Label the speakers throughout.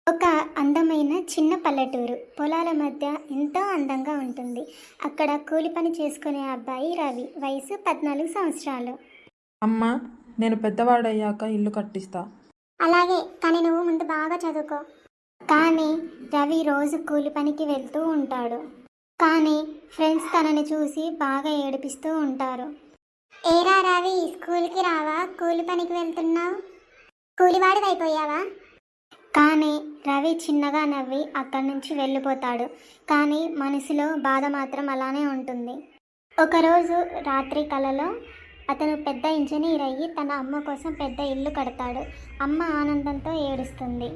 Speaker 1: ఒక అందమైన చిన్న పల్లెటూరు పొలాల మధ్య ఎంతో అందంగా ఉంటుంది. అక్కడ కూలి పని చేసుకునే అబ్బాయి రవి, వయసు 14 సంవత్సరాలు.
Speaker 2: అమ్మా, నేను పెద్దవాడయ్యాక ఇల్లు కట్టిస్తా.
Speaker 1: అలాగే, కానీ నువ్వు ముందు బాగా చదువుకో. కానీ రవి రోజు కూలి పనికి వెళ్తూ ఉంటాడు. కానీ ఫ్రెండ్స్ తనని చూసి బాగా ఏడిపిస్తూ ఉంటారు. ఏరా రవి, స్కూల్కి రావా? కూలి పనికి వెళ్తున్నావు, కూలివాడివి అయిపోయావా? కానీ రవి చిన్నగా నవ్వి అక్కడి నుంచి వెళ్ళిపోతాడు. కానీ మనసులో బాధ మాత్రం అలానే ఉంటుంది. ఒకరోజు రాత్రి కలలో అతను పెద్ద ఇంజనీర్ అయ్యి తన అమ్మ కోసం పెద్ద ఇల్లు కడతాడు. అమ్మ ఆనందంతో ఏడుస్తుంది.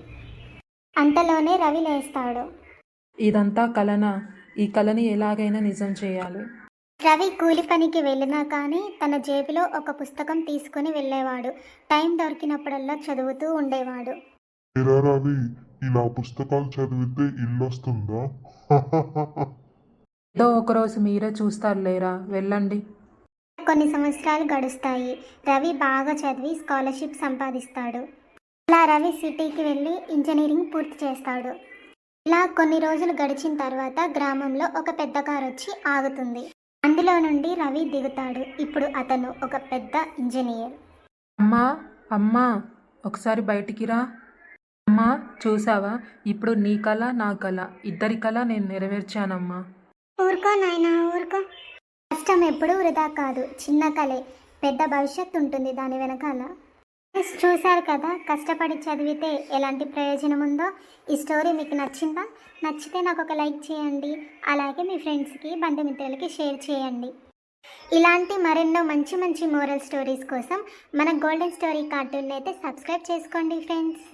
Speaker 1: అంతలోనే రవి లేస్తాడు.
Speaker 2: ఇదంతా కలనా? ఈ కలని ఎలాగైనా నిజం చేయాలి.
Speaker 1: రవి కూలి పనికి వెళ్ళినా కానీ తన జేబులో ఒక పుస్తకం తీసుకుని వెళ్ళేవాడు. టైం దొరికినప్పుడల్లా చదువుతూ ఉండేవాడు.
Speaker 3: ఏరా రవి, ఇలా పుస్తకాలు చదివితే ఇల్లు వస్తుందా?
Speaker 2: ఏదో ఒకరోజు మీరే చూస్తారు లేరా, వెళ్ళండి.
Speaker 1: కొన్ని సంవత్సరాలు గడుస్తాయి. రవి బాగా చదివి స్కాలర్షిప్ సంపాదిస్తాడు. ఇలా రవి సిటీకి వెళ్ళి ఇంజనీరింగ్ పూర్తి చేస్తాడు. ఇలా కొన్ని రోజులు గడిచిన తర్వాత గ్రామంలో ఒక పెద్ద కారు వచ్చి ఆగుతుంది. అందులో నుండి రవి దిగుతాడు. ఇప్పుడు అతను ఒక పెద్ద ఇంజనీర్.
Speaker 2: అమ్మా, అమ్మా, ఒకసారి బయటికి రా. అమ్మా, చూసావా, ఇప్పుడు నీ కళ నా కళ, ఇద్దరి కళ నేను నెరవేర్చానమ్మా.
Speaker 1: ఊరుకో నాయనా, ఊరుకో. కష్టం ఎప్పుడూ వృధా కాదు. చిన్న కళే పెద్ద భవిష్యత్తు ఉంటుంది దాని వెనకాల. చూశారు కదా, కష్టపడి చదివితే ఎలాంటి ప్రయోజనం ఉందో. ఈ స్టోరీ మీకు నచ్చిందా? నచ్చితే నాకు ఒక లైక్ చేయండి. అలాగే మీ ఫ్రెండ్స్కి, బంధుమిత్రులకి షేర్ చేయండి. ఇలాంటి మరెన్నో మంచి మంచి మోరల్ స్టోరీస్ కోసం మన గోల్డెన్ స్టోరీ కార్టూన్ అయితే సబ్స్క్రైబ్ చేసుకోండి ఫ్రెండ్స్.